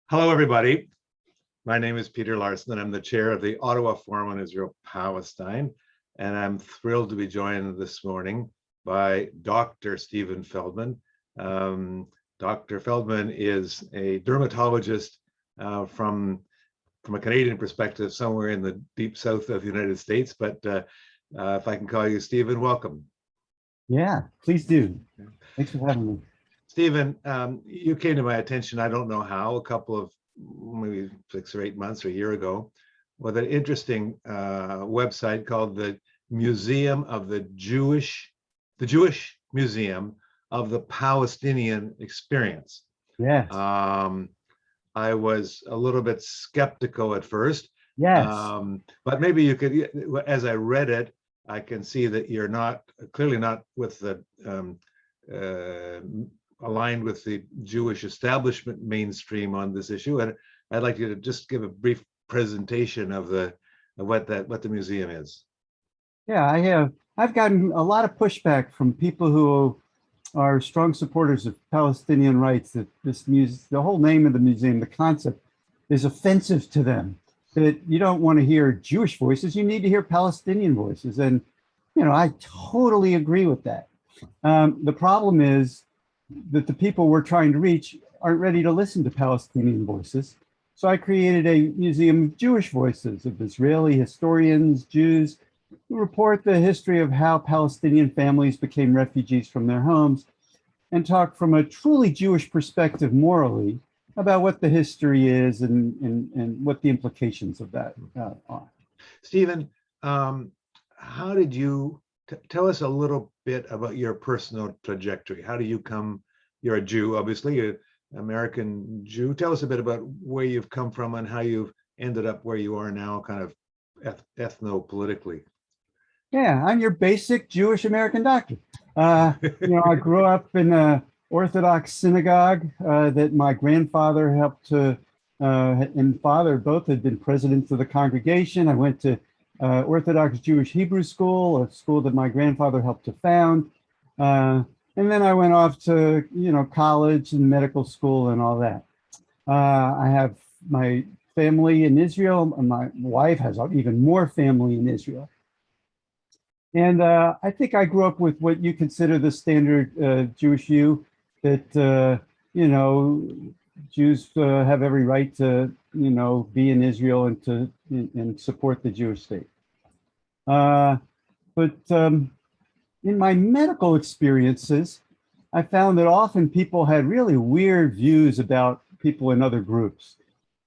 Hello, everybody. My name is Peter Larson, and I'm the chair of the Ottawa Forum on Israel-Palestine. And I'm thrilled to be joined this morning by Dr. Stephen Feldman. Dr. Feldman is a dermatologist from a Canadian perspective, somewhere in the deep south of the United States. But if I can call you Stephen, welcome. Yeah, please do. Thanks for having me. Stephen, you came to my attention, I don't know how, a couple of maybe 6 or 8 months or a year ago, with an interesting website called the Jewish Museum of the Palestinian Experience. Yes. I was a little bit skeptical at first. Yes. But maybe you could, as I read it, I can see that you're clearly not with the aligned with the Jewish establishment mainstream on this issue, and I'd like you to just give a brief presentation of what the museum is. Yeah, I've gotten a lot of pushback from people who are strong supporters of Palestinian rights, that the whole name of the museum, the concept, is offensive to them. That you don't want to hear Jewish voices, you need to hear Palestinian voices. And, I totally agree with that. The problem is that the people we're trying to reach aren't ready to listen to Palestinian voices. So I created a museum of Jewish voices, of Israeli historians, Jews, who report the history of how Palestinian families became refugees from their homes, and talk from a truly Jewish perspective morally about what the history is and what the implications of that are. Stephen, how did you tell us a little bit about your personal trajectory? How do you you're a Jew, obviously, an American Jew. Tell us a bit about where you've come from and how you've ended up where you are now, kind of ethno-politically. Yeah, I'm your basic Jewish American doctor. I grew up in an Orthodox synagogue that my grandfather helped to, and father both had been presidents of the congregation. I went to Orthodox Jewish Hebrew school, a school that my grandfather helped to found. And then I went off to, college and medical school and all that. I have my family in Israel, and my wife has even more family in Israel. And I think I grew up with what you consider the standard Jewish view, that, Jews have every right to, be in Israel and support the Jewish state. But in my medical experiences, I found that often people had really weird views about people in other groups.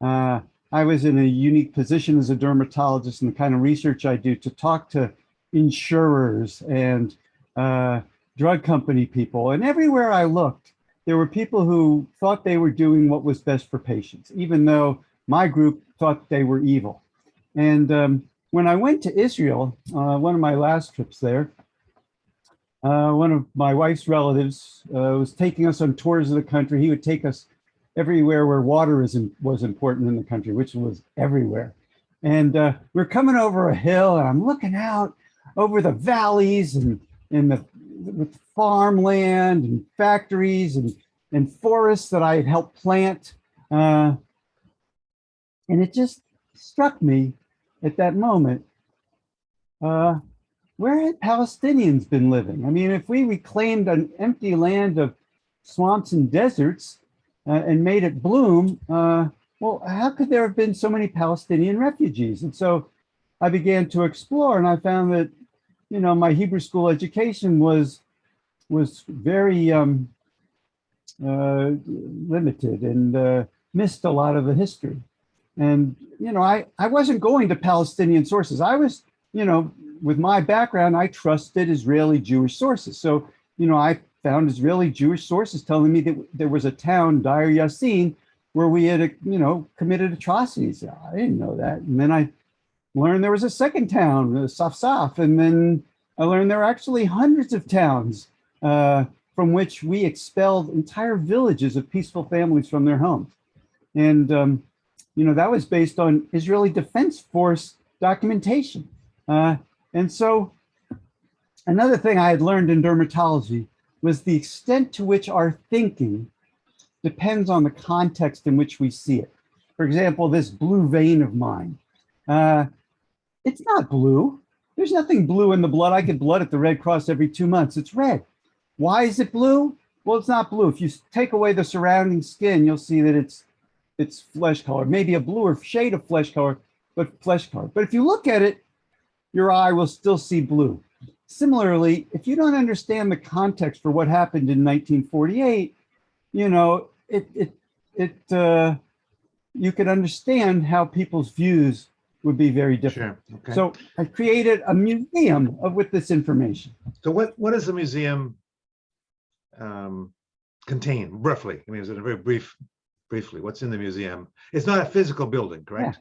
I was in a unique position as a dermatologist in the kind of research I do to talk to insurers and drug company people. And everywhere I looked, there were people who thought they were doing what was best for patients, even though my group thought they were evil. And when I went to Israel, one of my last trips there, one of my wife's relatives was taking us on tours of the country. He would take us everywhere where water was important in the country, which was everywhere. And we're coming over a hill, and I'm looking out over the valleys and with farmland and factories and forests that I had helped plant. And it just struck me at that moment, where had Palestinians been living? I mean, if we reclaimed an empty land of swamps and deserts and made it bloom, well, how could there have been so many Palestinian refugees? And so I began to explore, and I found that, my Hebrew school education was very limited and missed a lot of the history. And, I wasn't going to Palestinian sources. I was, with my background, I trusted Israeli Jewish sources. So, I found Israeli Jewish sources telling me that there was a town, Deir Yassin, where we had, committed atrocities. I didn't know that. And then I learned there was a second town, Safsaf. And then I learned there were actually hundreds of towns from which we expelled entire villages of peaceful families from their homes. And, that was based on Israeli Defense Force documentation. And so another thing I had learned in dermatology was the extent to which our thinking depends on the context in which we see it. For example, this blue vein of mine, it's not blue. There's nothing blue in the blood. I get blood at the Red Cross every 2 months. It's red. Why is it blue? Well, it's not blue. If you take away the surrounding skin, you'll see that it's flesh color, maybe a bluer shade of flesh color, but flesh color. But if you look at it, your eye will still see blue. Similarly, if you don't understand the context for what happened in 1948, you know, you could understand how people's views would be very different. Sure. Okay. So I created a museum with this information. So what does the museum contain roughly? I mean, is it a very briefly, what's in the museum? It's not a physical building, correct?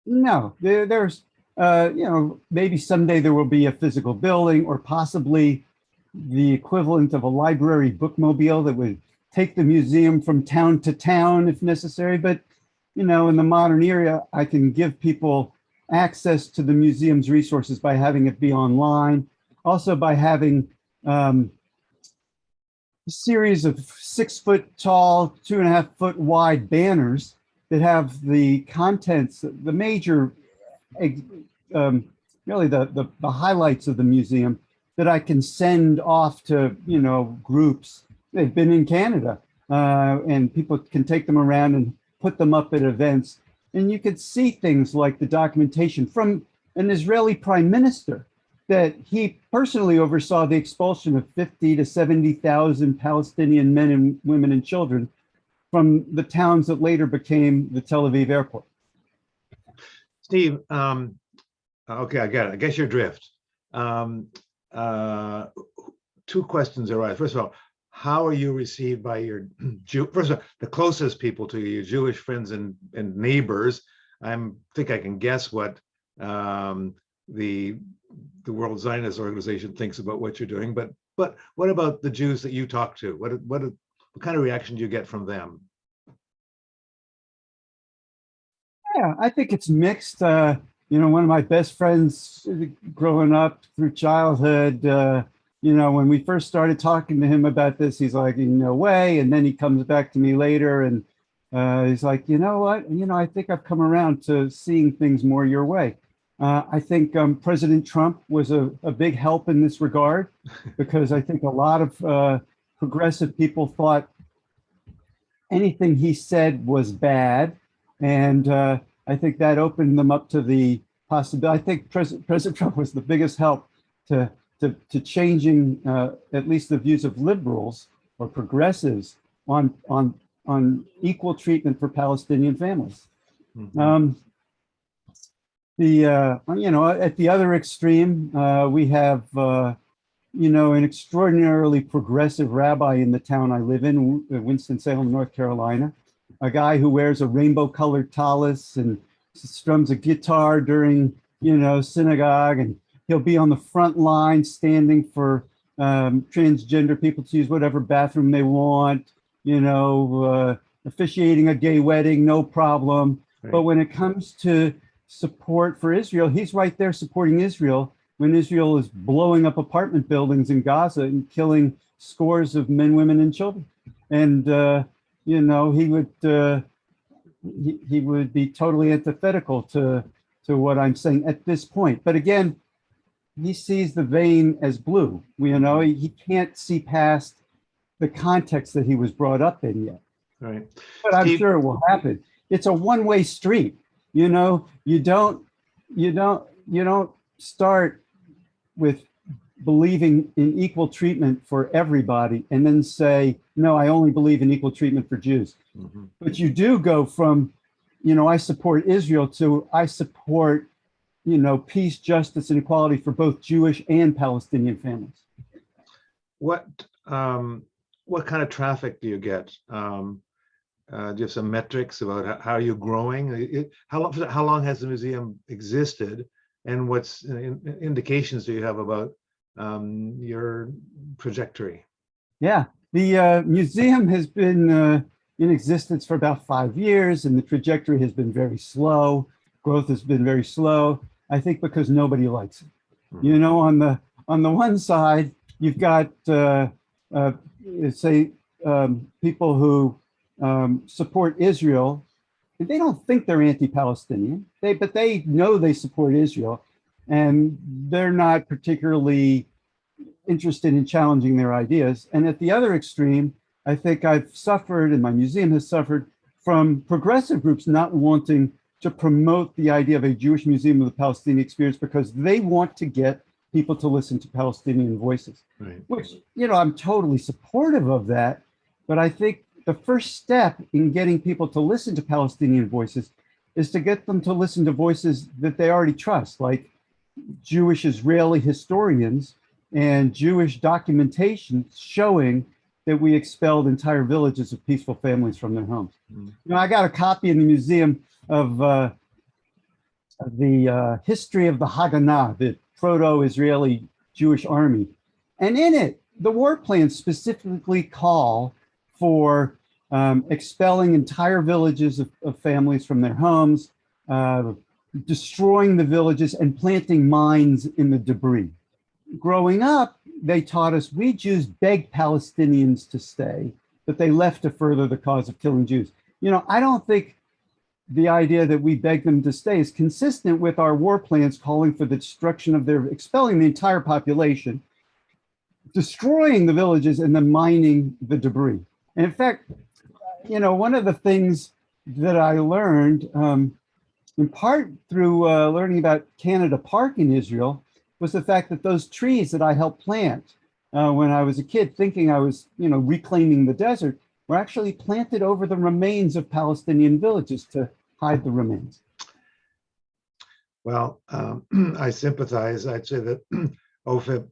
Yeah, there's you know, maybe someday there will be a physical building, or possibly the equivalent of a library bookmobile that would take the museum from town to town if necessary. But, you know, in the modern era, I can give people access to the museum's resources by having it be online. Also by having a series of 6 foot tall, 2.5 foot wide banners that have the contents, the major, really the highlights of the museum that I can send off to, you know, groups. They've been in Canada, and people can take them around and put them up at events. And you could see things like the documentation from an Israeli prime minister that he personally oversaw the expulsion of 50 to 70,000 Palestinian men and women and children from the towns that later became the Tel Aviv airport. Steve, okay, I got it. I guess your drift. 2 questions arise. First of all, how are you received by your first of all, the closest people to you, your Jewish friends and neighbors? I think I can guess what the World Zionist Organization thinks about what you're doing, but what about the Jews that you talk to? What kind of reaction do you get from them? Yeah, I think it's mixed. You know, one of my best friends growing up through childhood, you know, when we first started talking to him about this, he's like, no way. And then he comes back to me later and he's like, you know what? You know, I think I've come around to seeing things more your way. I think President Trump was a big help in this regard, because I think a lot of progressive people thought anything he said was bad. And I think that opened them up to the possibility. I think President Trump was the biggest help to changing at least the views of liberals or progressives on equal treatment for Palestinian families. Mm-hmm. You know, at the other extreme, we have you know, an extraordinarily progressive rabbi in the town I live in, Winston-Salem, North Carolina, a guy who wears a rainbow-colored tallis and strums a guitar during, you know, synagogue, and he'll be on the front line standing for transgender people to use whatever bathroom they want, you know, officiating a gay wedding, no problem. Right. But when it comes to support for Israel, he's right there supporting Israel when Israel is blowing up apartment buildings in Gaza and killing scores of men, women, and children. And you know, he would be totally antithetical to what I'm saying at this point. But again, he sees the vein as blue. You know, he can't see past the context that he was brought up in yet. Right. But I'm sure it will happen. It's a one-way street. You know, you don't start with believing in equal treatment for everybody and then say, no, I only believe in equal treatment for Jews. Mm-hmm. But you do go from, you know, I support Israel to I support, you know, peace, justice, and equality for both Jewish and Palestinian families. What kind of traffic do you get? Do you have some metrics about how you're growing? How long has the museum existed, and what's indications do you have about your trajectory? Yeah, the museum has been in existence for about 5 years, and the trajectory has been very slow. Growth has been very slow, I think, because nobody likes it. Mm-hmm. You know, on the one side, you've got say people who support Israel, they don't think they're anti-Palestinian, but they know they support Israel, and they're not particularly interested in challenging their ideas. And at the other extreme, I think I've suffered, and my museum has suffered, from progressive groups not wanting to promote the idea of a Jewish museum of the Palestinian experience because they want to get people to listen to Palestinian voices, Right. which, I'm totally supportive of that. But I think the first step in getting people to listen to Palestinian voices is to get them to listen to voices that they already trust, like Jewish Israeli historians and Jewish documentation showing that we expelled entire villages of peaceful families from their homes. I got a copy in the museum of the history of the Haganah, the proto-Israeli Jewish army. And in it, the war plans specifically call for expelling entire villages of families from their homes, destroying the villages and planting mines in the debris. Growing up, they taught us we Jews begged Palestinians to stay, but they left to further the cause of killing Jews. I don't think the idea that we beg them to stay is consistent with our war plans calling for the destruction of expelling the entire population, destroying the villages, and then mining the debris. And in fact, one of the things that I learned, in part through learning about Canada Park in Israel, was the fact that those trees that I helped plant when I was a kid, thinking I was, reclaiming the desert, were actually planted over the remains of Palestinian villages to hide the remains. Well, I sympathize. I'd say that OFIP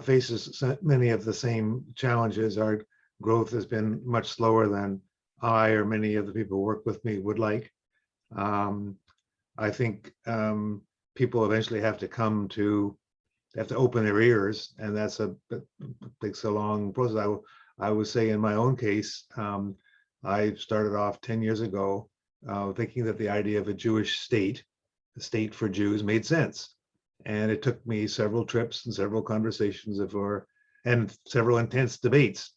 faces many of the same challenges. Our growth has been much slower than I or many of the people who work with me would like. I think people eventually have to open their ears, and that takes a long process. I would say in my own case, I started off 10 years ago thinking that the idea of a Jewish state, a state for Jews, made sense. And it took me several trips and several conversations and several intense debates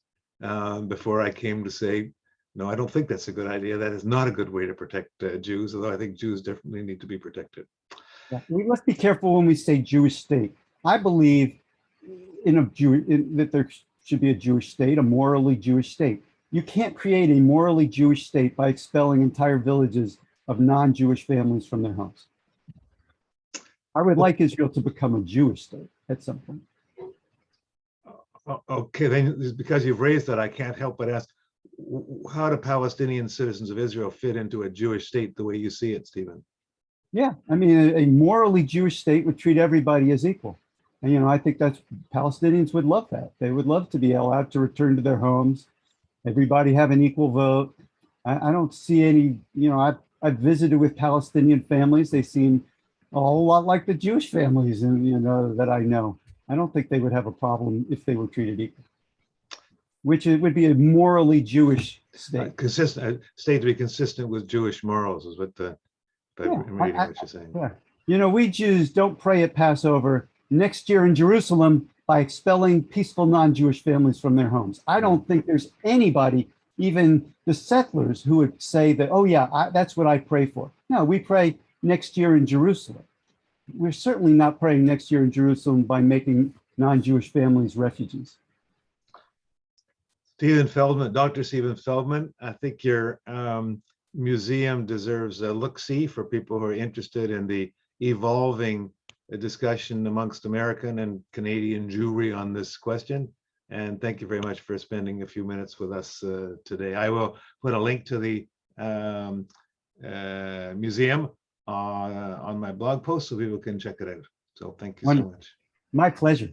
before I came to say, no, I don't think that's a good idea. That is not a good way to protect Jews, although I think Jews definitely need to be protected. Yeah, we must be careful when we say Jewish state. I believe that there should be a Jewish state, a morally Jewish state. You can't create a morally Jewish state by expelling entire villages of non-Jewish families from their homes. I would like Israel to become a Jewish state at some point. Okay, then because you've raised that, I can't help but ask, how do Palestinian citizens of Israel fit into a Jewish state the way you see it, Stephen? Yeah, I mean, a morally Jewish state would treat everybody as equal. And, I think Palestinians would love that. They would love to be allowed to return to their homes, everybody have an equal vote. I don't see any, I've visited with Palestinian families. They seem a whole lot like the Jewish families, and that I know. I don't think they would have a problem if they were treated equal, which it would be a morally Jewish state. Consistent state to be consistent with Jewish morals is what I'm reading what you're saying. Yeah. We Jews don't pray at Passover next year in Jerusalem by expelling peaceful non-Jewish families from their homes. I don't think there's anybody, even the settlers, who would say that, oh yeah, that's what I pray for. No, we pray next year in Jerusalem. We're certainly not praying next year in Jerusalem by making non-Jewish families refugees. Stephen Feldman, Dr. Stephen Feldman, I think your museum deserves a look-see for people who are interested in the evolving discussion amongst American and Canadian Jewry on this question. And thank you very much for spending a few minutes with us today. I will put a link to the museum on my blog post so people can check it out. So thank you so much. My pleasure.